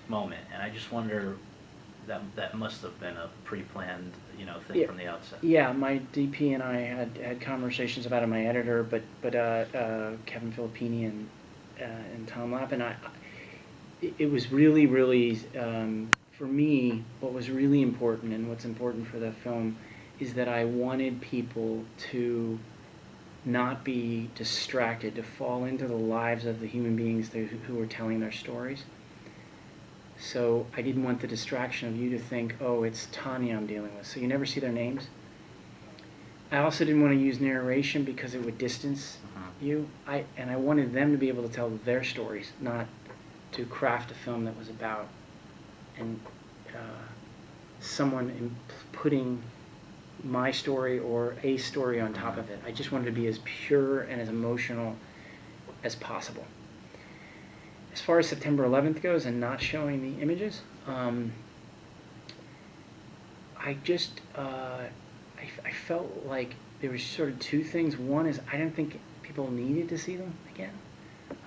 moment. And I just wonder, that must have been a pre-planned, you know, thing from the outset. Yeah, my DP and I had conversations about it. My editor, but Kevin Filippini and Tom Lappin. It was really, really for me. What was really important, and what's important for the film, is that I wanted people to not be distracted, to fall into the lives of the human beings who were telling their stories. So I didn't want the distraction of you to think, oh, it's Tanya I'm dealing with. So you never see their names. I also didn't want to use narration because it would distance you. I wanted them to be able to tell their stories, not to craft a film that was about someone putting my story or a story on top of it. I just wanted to be as pure and as emotional as possible. As far as September 11th goes and not showing the images, I just I felt like there was sort of two things. One is I didn't think people needed to see them again,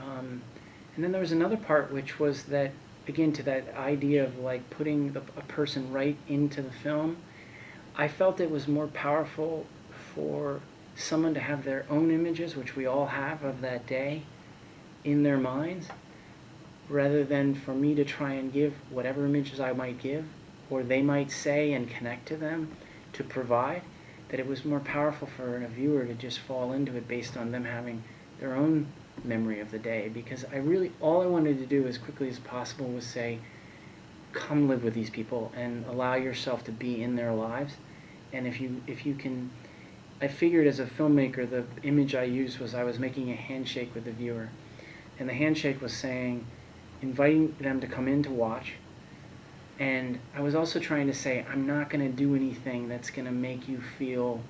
and then there was another part, which was that, again, to that idea of like putting a person right into the film. I felt it was more powerful for someone to have their own images, which we all have of that day, in their minds, rather than for me to try and give whatever images I might give, or they might say and connect to them to provide, that it was more powerful for a viewer to just fall into it based on them having their own memory of the day. Because all I wanted to do as quickly as possible was say, come live with these people and allow yourself to be in their lives. And if you can, I figured as a filmmaker, the image I used was I was making a handshake with the viewer. And the handshake was saying, inviting them to come in to watch. And I was also trying to say, I'm not going to do anything that's going to make you feel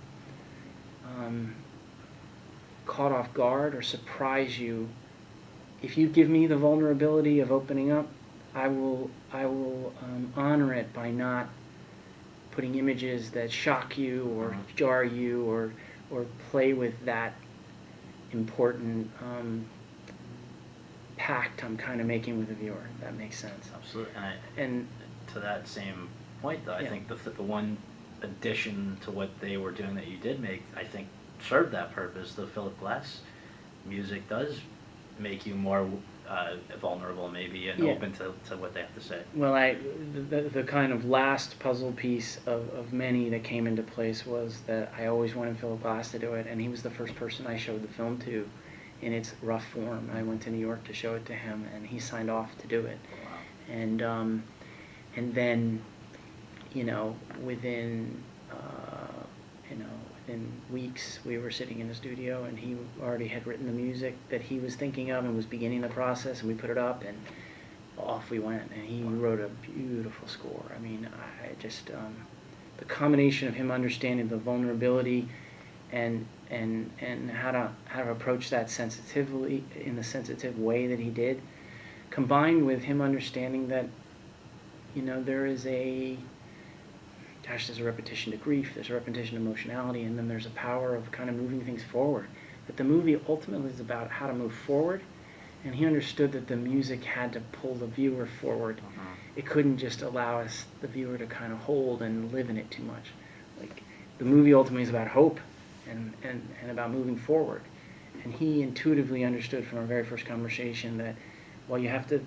caught off guard or surprise you. If you give me the vulnerability of opening up, I will honor it by not putting images that shock you or jar you or play with that important pact I'm kind of making with the viewer. If that makes sense. Absolutely. And to that same point, though, I Yeah. think the one addition to what they were doing that you did make, I think, served that purpose. The Philip Glass music does make you more vulnerable, maybe, and Yeah. open to what they have to say. Well, the kind of last puzzle piece of many that came into place was that I always wanted Philip Glass to do it, and he was the first person I showed the film to in its rough form. I went to New York to show it to him, and he signed off to do it. Wow. And then, within within weeks, we were sitting in the studio, and he already had written the music that he was thinking of and was beginning the process, and we put it up, and off we went. And he wrote a beautiful score. I mean, I just the combination of him understanding the vulnerability and how to approach that sensitively in the sensitive way that he did, combined with him understanding that there's a repetition to grief, there's a repetition to emotionality, and then there's a power of kind of moving things forward. But the movie ultimately is about how to move forward, and he understood that the music had to pull the viewer forward. It couldn't just allow the viewer to kind of hold and live in it too much. Like, the movie ultimately is about hope and about moving forward. And he intuitively understood from our very first conversation that while you have to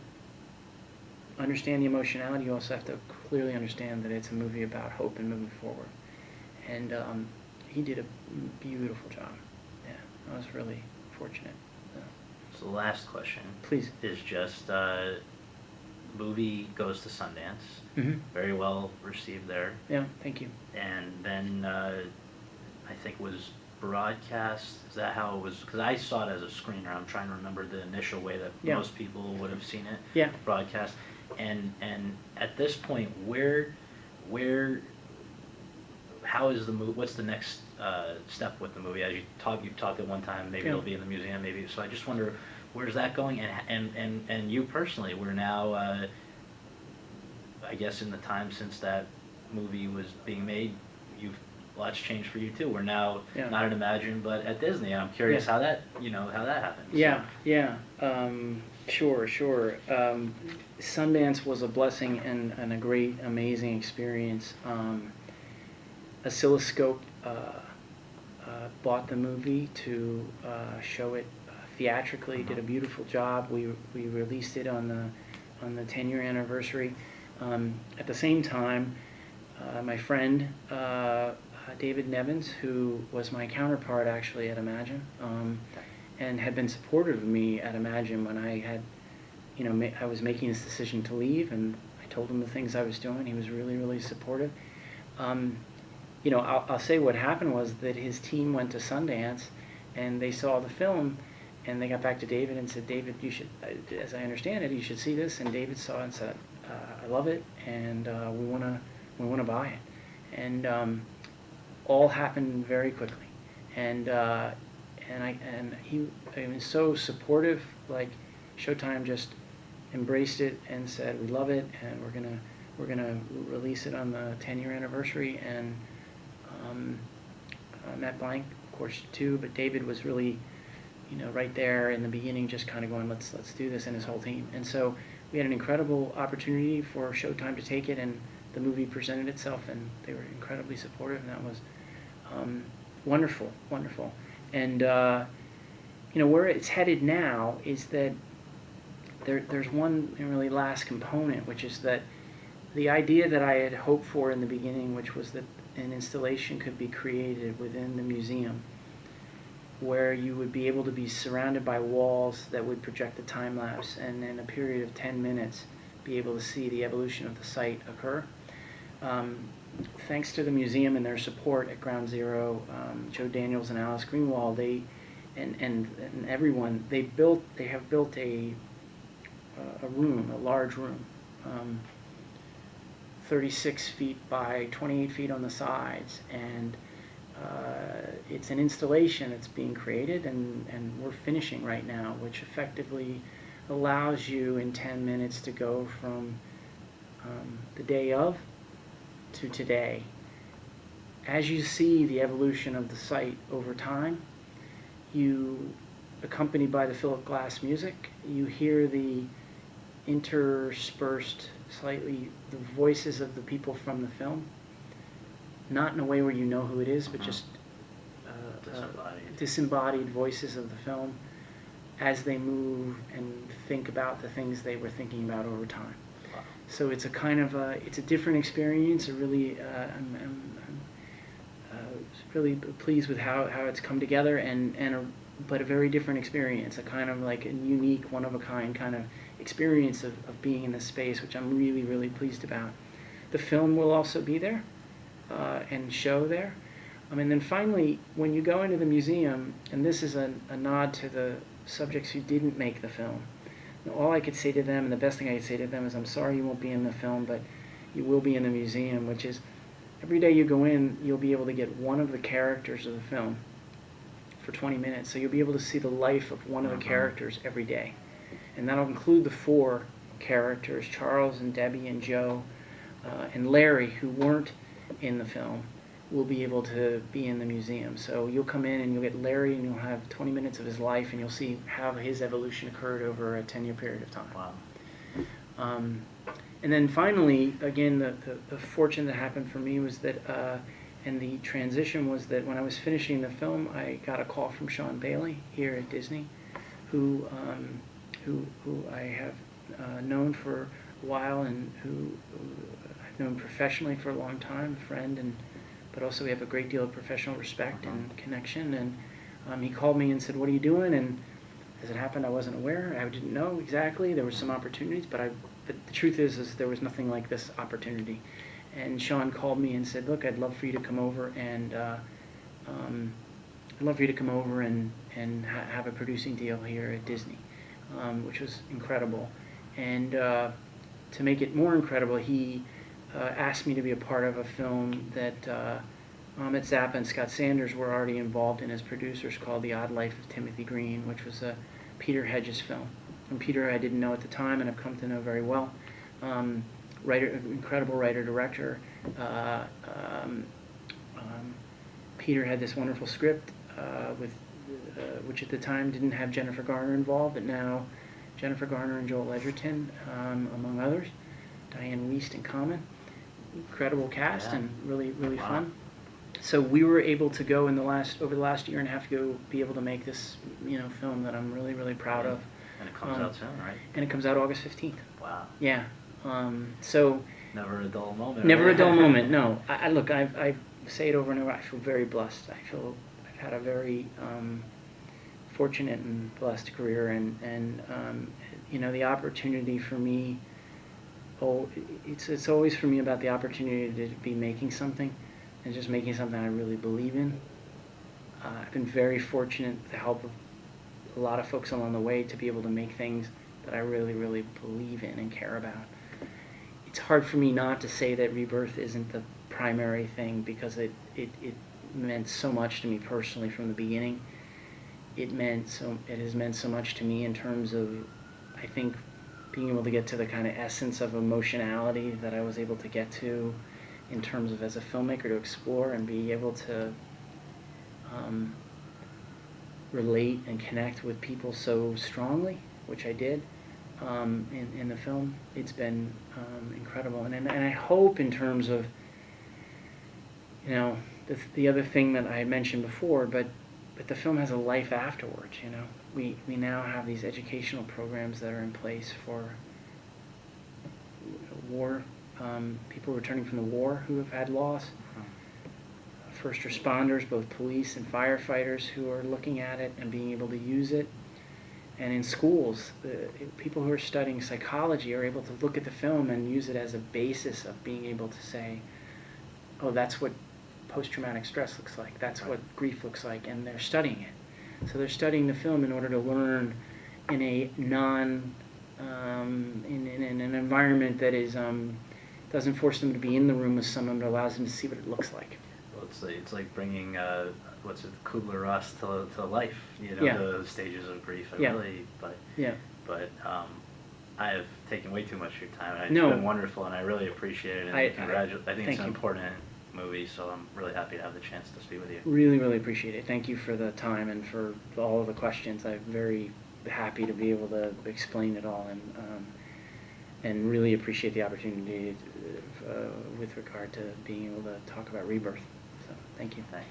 understand the emotionality, you also have to clearly understand that it's a movie about hope and moving forward. And he did a beautiful job. Yeah, I was really fortunate. So the last question, Please. is just movie goes to Sundance, Mm-hmm. very well received there, Yeah, thank you. and then I think was broadcast. Is that how it was? Because I saw it as a screener. I'm trying to remember the initial way that Yeah. most people would have seen it. Yeah. Broadcast. And at this point, how is the movie? What's the next step with the movie? As you've talked at one time, maybe Yeah. it'll be in the museum, maybe. So I just wonder, where's that going? And you personally, we're now, I guess, in the time since that movie was being made, lots changed for you too. We're now Yeah. not at Imagine, but at Disney. And I'm curious Yeah. how that happened. Yeah, yeah. Sure. Sundance was a blessing and a great, amazing experience. Oscilloscope bought the movie to show it theatrically. Did a beautiful job. We released it on the 10-year anniversary. At the same time, my friend David Nevins, who was my counterpart actually at Imagine, and had been supportive of me at Imagine when I had, I was making this decision to leave, and I told him the things I was doing. He was really, really supportive. I'll say what happened was that his team went to Sundance, and they saw the film, and they got back to David and said, David, you should, as I understand it, you should see this. And David saw it and said, I love it, and we want to buy it. And all happened very quickly. And he was so supportive. Like, Showtime just embraced it and said, we love it, and we're gonna release it on the 10-year anniversary. And Matt Blank, of course, too, but David was really, right there in the beginning, just kind of going, let's do this, and his whole team. And so we had an incredible opportunity for Showtime to take it, and the movie presented itself, and they were incredibly supportive, and that was wonderful. And where it's headed now is that there's one really last component, which is that the idea that I had hoped for in the beginning, which was that an installation could be created within the museum where you would be able to be surrounded by walls that would project the time lapse, and in a period of 10 minutes be able to see the evolution of the site occur. Thanks to the museum and their support at Ground Zero, Joe Daniels and Alice Greenwald, and everyone, they have built a room, a large room, 36 feet by 28 feet on the sides, and it's an installation that's being created, and we're finishing right now, which effectively allows you in 10 minutes to go from the day of to today. As you see the evolution of the site over time, you, accompanied by the Philip Glass music, you hear the interspersed slightly the voices of the people from the film, not in a way where you know who it is, but just disembodied voices of the film as they move and think about the things they were thinking about over time. Wow. So it's a kind of it's a different experience. I'm really pleased with how it's come together, but a very different experience, a kind of like a unique, one-of-a-kind kind of experience of being in this space, which I'm really, really pleased about. The film will also be there and show there. And then finally, when you go into the museum, and this is a nod to the subjects who didn't make the film, all I could say to them, and the best thing I could say to them is, I'm sorry you won't be in the film, but you will be in the museum, which is every day you go in, you'll be able to get one of the characters of the film for 20 minutes. So you'll be able to see the life of one of the characters every day. And that'll include the 4 characters, Charles and Debbie and Joe and Larry, who weren't in the film, will be able to be in the museum. So you'll come in and you'll get Larry, and you'll have 20 minutes of his life, and you'll see how his evolution occurred over a 10-year period of time. Wow. And then finally, again, the fortune that happened for me was that, and the transition was that when I was finishing the film, I got a call from Sean Bailey here at Disney, who I have known for a while, and who I've known professionally for a long time, a friend, but also we have a great deal of professional respect and connection. And he called me and said, "What are you doing?" And as it happened, I wasn't aware. I didn't know exactly. There were some opportunities, but the truth is there was nothing like this opportunity. And Sean called me and said, "Look, I'd love for you to come over and have a producing deal here at Disney," which was incredible. And to make it more incredible, he asked me to be a part of a film that Ahmet Zappa and Scott Sanders were already involved in as producers, called The Odd Life of Timothy Green, which was a Peter Hedges film. And Peter I didn't know at the time, and I've come to know very well. Incredible writer-director. Peter had this wonderful script which at the time didn't have Jennifer Garner involved, but now Jennifer Garner and Joel Edgerton, among others. Diane Wiest and Common. Incredible cast, and really, really fun. So we were able to go over the last year and a half to be able to make this, film that I'm really, really proud of. And it comes out soon, right? And it comes out August 15th. Wow. Yeah. So. Never a dull moment. Never a dull moment. No. Look, I say it over and over. I feel very blessed. I feel I've had a very fortunate and blessed career, and the opportunity for me. It's always for me about the opportunity to be making something, and just making something I really believe in. I've been very fortunate with the help of a lot of folks along the way to be able to make things that I really, really believe in and care about. It's hard for me not to say that Rebirth isn't the primary thing, because it meant so much to me personally from the beginning. It has meant so much to me in terms of, I think, being able to get to the kind of essence of emotionality that I was able to get to in terms of, as a filmmaker, to explore and be able to relate and connect with people so strongly, which I did in the film. It's been incredible. And I hope, in terms of, the other thing that I had mentioned before, but the film has a life afterwards, We now have these educational programs that are in place for war, people returning from the war who have had loss, first responders, both police and firefighters, who are looking at it and being able to use it. And in schools, people who are studying psychology are able to look at the film and use it as a basis of being able to say, oh, that's what post-traumatic stress looks like, that's what grief looks like, and they're studying it. So they're studying the film in order to learn in a in an environment that is doesn't force them to be in the room with someone, but allows them to see what it looks like. Well, it's like bringing what's it, Kubler-Ross to life. You know, Yeah. the stages of grief. Yeah. But I have taken way too much of your time. And No. It's been wonderful, and I really appreciate it. And I think thank it's an you. important movie, so I'm really happy to have the chance to speak with you. Really, really appreciate it. Thank you for the time and for all of the questions. I'm very happy to be able to explain it all, and really appreciate the opportunity with regard to being able to talk about Rebirth. So, thank you. Thanks.